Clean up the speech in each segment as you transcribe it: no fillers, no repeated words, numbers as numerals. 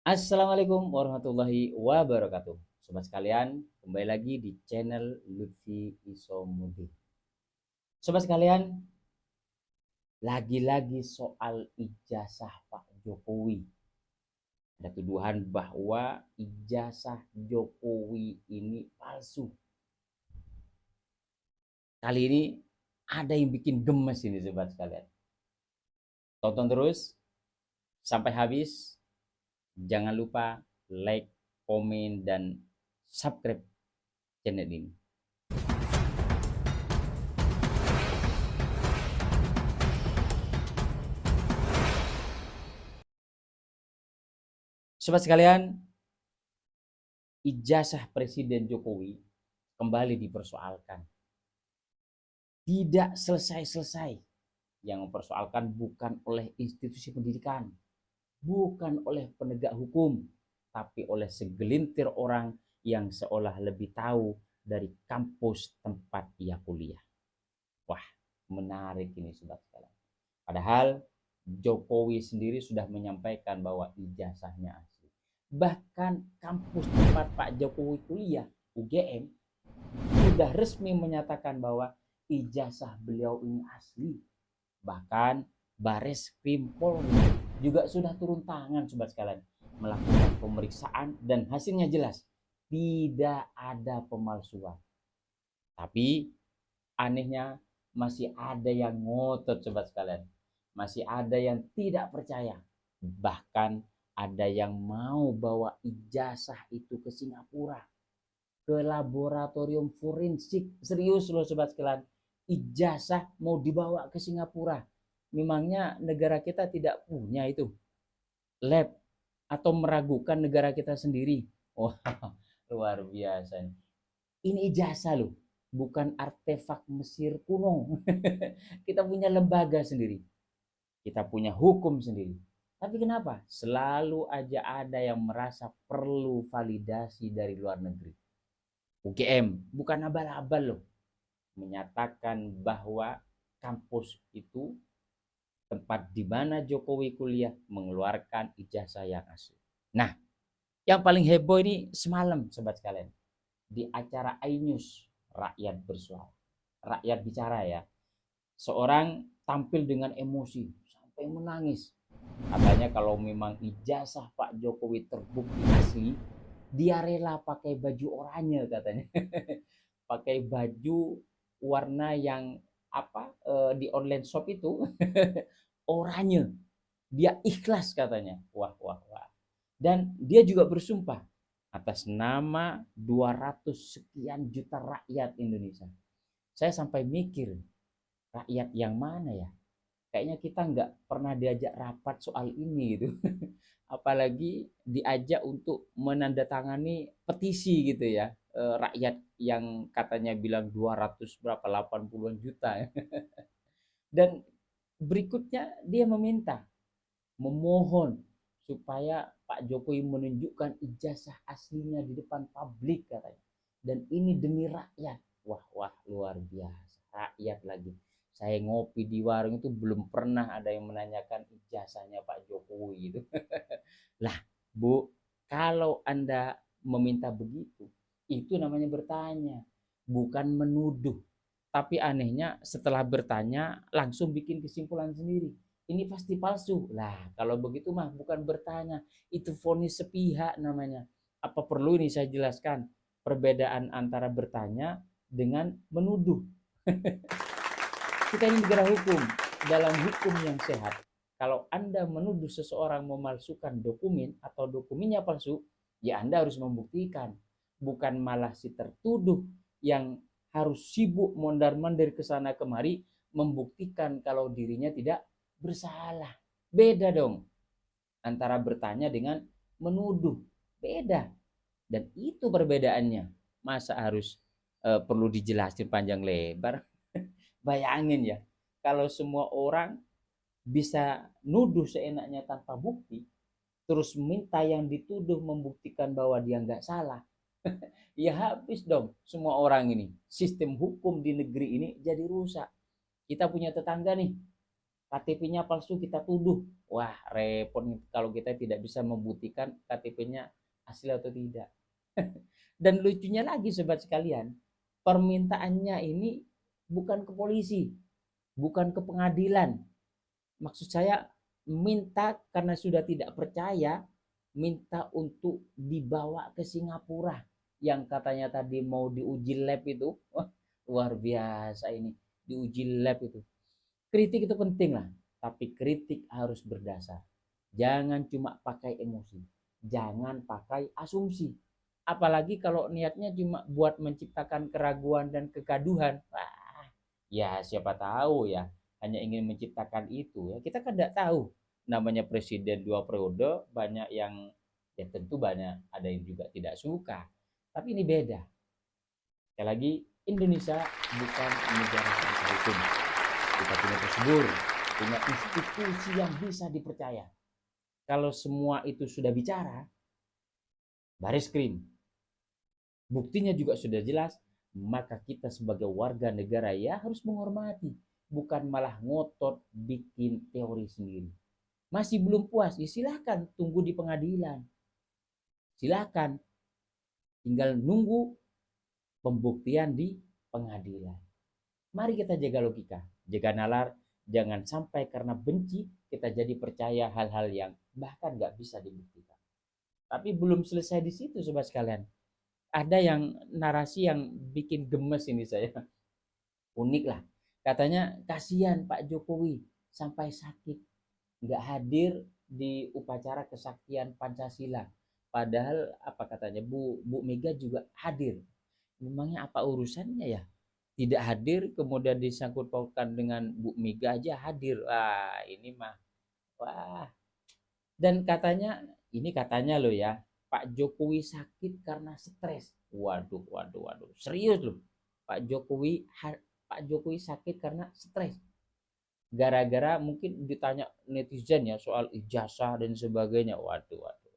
Assalamualaikum warahmatullahi wabarakatuh. Sobat sekalian, kembali lagi di channel Lutfi Isomudi. Sobat sekalian, lagi-lagi soal ijazah Pak Jokowi. Ada tuduhan bahwa ijazah Jokowi ini palsu. Kali ini ada yang bikin gemes ini sobat sekalian. Tonton terus sampai habis. Jangan lupa like, komen, dan subscribe channel ini. Sobat sekalian, ijazah Presiden Jokowi kembali dipersoalkan. Tidak selesai-selesai. Yang mempersoalkan bukan oleh institusi pendidikan, bukan oleh penegak hukum, tapi oleh segelintir orang yang seolah lebih tahu dari kampus tempat ia kuliah. Wah, menarik ini sobat sekalian. Padahal Jokowi sendiri sudah menyampaikan bahwa ijazahnya asli. Bahkan kampus tempat Pak Jokowi kuliah, UGM, sudah resmi menyatakan bahwa ijazah beliau ini asli. Bahkan Baris Krim Polri juga sudah turun tangan sobat sekalian, melakukan pemeriksaan dan hasilnya jelas tidak ada pemalsuan. Tapi anehnya masih ada yang ngotot sobat sekalian. Masih ada yang tidak percaya. Bahkan ada yang mau bawa ijazah itu ke Singapura, ke laboratorium forensik. Serius loh sobat sekalian, ijazah mau dibawa ke Singapura. Memangnya negara kita tidak punya itu lab, atau meragukan negara kita sendiri? Wah, luar biasa. Ini ijazah loh, bukan artefak Mesir kuno. Kita punya lembaga sendiri, kita punya hukum sendiri. Tapi kenapa selalu aja ada yang merasa perlu validasi dari luar negeri? UGM bukan abal-abal loh, menyatakan bahwa kampus itu, tempat di mana Jokowi kuliah, mengeluarkan ijazah yang asli. Nah, yang paling heboh ini semalam sobat sekalian, di acara iNews, rakyat bersuara, rakyat bicara ya. Seorang tampil dengan emosi sampai menangis. Katanya kalau memang ijazah Pak Jokowi terbukti asli, dia rela pakai baju oranye katanya. Pakai baju warna yang apa, di online shop itu oranye. Dia ikhlas katanya. Wah, wah, wah. Dan dia juga bersumpah atas nama 200 sekian juta rakyat Indonesia. Saya sampai mikir, rakyat yang mana ya? Kayaknya kita nggak pernah diajak rapat soal ini gitu. Apalagi diajak untuk menandatangani petisi gitu ya. Rakyat yang katanya bilang 200 berapa 80-an juta ya. Dan berikutnya dia memohon supaya Pak Jokowi menunjukkan ijazah aslinya di depan publik katanya. Dan ini demi rakyat. Wah, wah, luar biasa. Rakyat lagi. Saya ngopi di warung itu belum pernah ada yang menanyakan ijazahnya Pak Jokowi itu. Lah, Bu, kalau Anda meminta begitu, itu namanya bertanya, bukan menuduh. Tapi anehnya setelah bertanya langsung bikin kesimpulan sendiri. Ini pasti palsu. Lah, kalau begitu mah bukan bertanya, itu vonis sepihak namanya. Apa perlu ini saya jelaskan perbedaan antara bertanya dengan menuduh? Kita ini negara hukum. Dalam hukum yang sehat, kalau Anda menuduh seseorang memalsukan dokumen atau dokumennya palsu, ya Anda harus membuktikan. Bukan malah si tertuduh yang harus sibuk mondar-mandir ke sana kemari membuktikan kalau dirinya tidak bersalah. Beda dong antara bertanya dengan menuduh. Beda. Dan itu perbedaannya. Masa harus perlu dijelasin panjang lebar? Bayangin ya, kalau semua orang bisa nuduh seenaknya tanpa bukti, terus minta yang dituduh membuktikan bahwa dia nggak salah, ya habis dong semua orang ini. Sistem hukum di negeri ini jadi rusak. Kita punya tetangga nih, KTP-nya palsu kita tuduh. Wah, repot kalau kita tidak bisa membuktikan KTP-nya asli atau tidak. Dan lucunya lagi sobat sekalian, permintaannya ini bukan ke polisi, bukan ke pengadilan. Maksud saya minta karena sudah tidak percaya, minta untuk dibawa ke Singapura yang katanya tadi mau diuji lab itu. Wah, luar biasa ini, diuji lab itu. Kritik itu penting lah, tapi kritik harus berdasar. Jangan cuma pakai emosi, jangan pakai asumsi. Apalagi kalau niatnya cuma buat menciptakan keraguan dan kegaduhan. Wah, ya siapa tahu ya, hanya ingin menciptakan itu ya. Kita kan tidak tahu. Namanya presiden 2 periode, banyak yang ya tentu banyak ada yang juga tidak suka. Tapi ini beda. Sekali lagi, Indonesia bukan negara tanpa hukum. Kita punya prosedur, punya institusi yang bisa dipercaya. Kalau semua itu sudah bicara, baris krim, buktinya juga sudah jelas, maka kita sebagai warga negara ya harus menghormati, bukan malah ngotot bikin teori sendiri. Masih belum puas, ya silahkan tunggu di pengadilan. Silahkan, tinggal nunggu pembuktian di pengadilan. Mari kita jaga logika, jaga nalar, jangan sampai karena benci kita jadi percaya hal-hal yang bahkan nggak bisa dibuktikan. Tapi belum selesai di situ sobat sekalian. Ada yang narasi yang bikin gemes ini saya. Unik lah. Katanya kasihan Pak Jokowi sampai sakit nggak hadir di upacara kesaktian Pancasila. Padahal apa katanya Bu Mega juga hadir. Memangnya apa urusannya ya? Tidak hadir kemudian disangkut pautkan dengan Bu Mega aja hadir. Wah, ini mah wah. Dan katanya ini katanya loh ya, Pak Jokowi sakit karena stres. Waduh, waduh, waduh. Serius loh. Pak Jokowi Pak Jokowi sakit karena stres. Gara-gara mungkin ditanya netizen ya soal ijazah dan sebagainya. Waduh, waduh.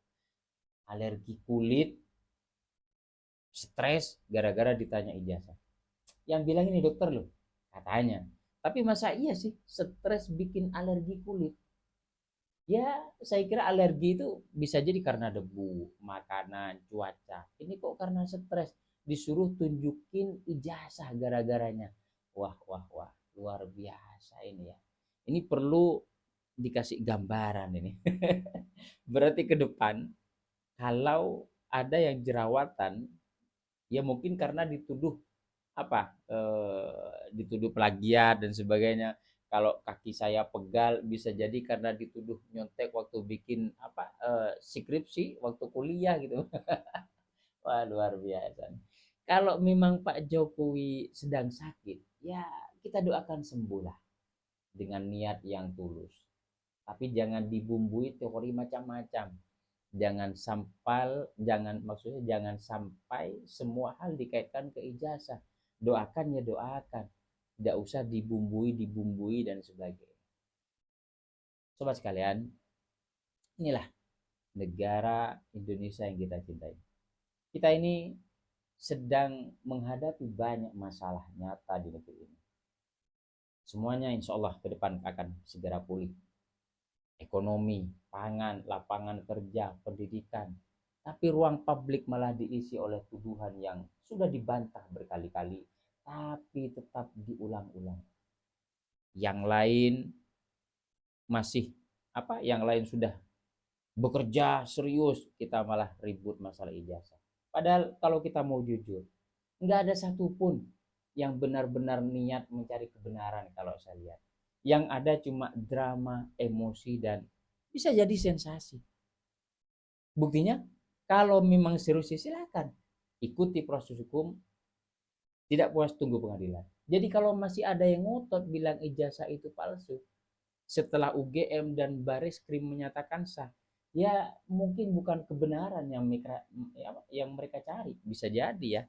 Alergi kulit, stres gara-gara ditanya ijazah. Yang bilang ini dokter loh, katanya. Tapi masa iya sih stres bikin alergi kulit? Ya, saya kira alergi itu bisa jadi karena debu, makanan, cuaca. Ini kok karena stres, disuruh tunjukin ijazah gara-garanya. Wah, wah, wah, luar biasa ini ya. Ini perlu dikasih gambaran ini. Berarti ke depan kalau ada yang jerawatan, ya mungkin karena dituduh apa dituduh plagiat dan sebagainya. Kalau kaki saya pegal bisa jadi karena dituduh nyontek waktu bikin apa skripsi waktu kuliah gitu. Wah, luar biasa. Kalau memang Pak Jokowi sedang sakit, ya kita doakan sembuh lah dengan niat yang tulus. Tapi jangan dibumbui teori macam-macam. Jangan maksudnya jangan sampai semua hal dikaitkan ke ijazah. Doakan ya doakan, tidak usah dibumbui dan sebagainya. Sobat sekalian, inilah negara Indonesia yang kita cintai. Kita ini sedang menghadapi banyak masalah nyata di negeri ini. Semuanya insya Allah ke depan akan segera pulih. Ekonomi, pangan, lapangan kerja, pendidikan. Tapi ruang publik malah diisi oleh tuduhan yang sudah dibantah berkali-kali, tapi tetap diulang-ulang. Yang lain masih apa? Yang lain sudah bekerja serius, kita malah ribut masalah ijazah. Padahal kalau kita mau jujur, nggak ada satupun yang benar-benar niat mencari kebenaran kalau saya lihat. Yang ada cuma drama, emosi, dan bisa jadi sensasi. Buktinya, kalau memang serius silakan ikuti proses hukum, tidak puas tunggu pengadilan. Jadi kalau masih ada yang ngotot bilang ijazah itu palsu, setelah UGM dan Baris Krim menyatakan sah, ya mungkin bukan kebenaran yang mereka cari. Bisa jadi ya,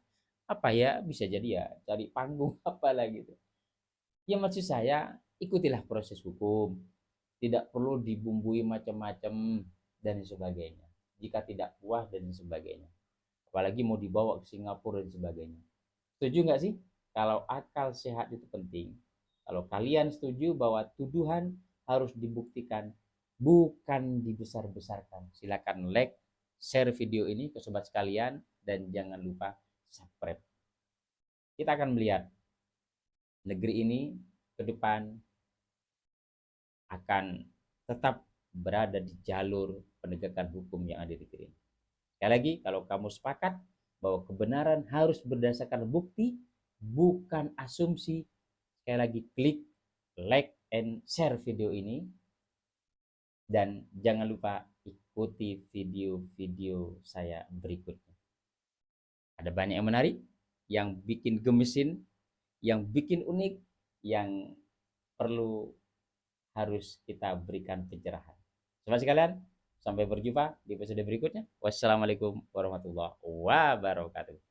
apa ya, bisa jadi ya cari panggung apalah gitu. Ya maksud saya ikutilah proses hukum, tidak perlu dibumbui macam-macam dan sebagainya. Jika tidak puas dan sebagainya, apalagi mau dibawa ke Singapura dan sebagainya. Setuju nggak sih? Kalau akal sehat itu penting. Kalau kalian setuju bahwa tuduhan harus dibuktikan, bukan dibesar-besarkan. Silakan like, share video ini ke sobat sekalian, dan jangan lupa subscribe. Kita akan melihat negeri ini ke depan akan tetap berada di jalur penegakan hukum yang ada di negeri ini. Sekali lagi, kalau kamu sepakat bahwa kebenaran harus berdasarkan bukti, bukan asumsi, sekali lagi klik like and share video ini, dan jangan lupa ikuti video-video saya berikutnya. Ada banyak yang menarik, yang bikin gemesin, yang bikin unik, yang perlu harus kita berikan pencerahan. Sobat sekalian, sampai berjumpa di episode berikutnya. Wassalamualaikum warahmatullahi wabarakatuh.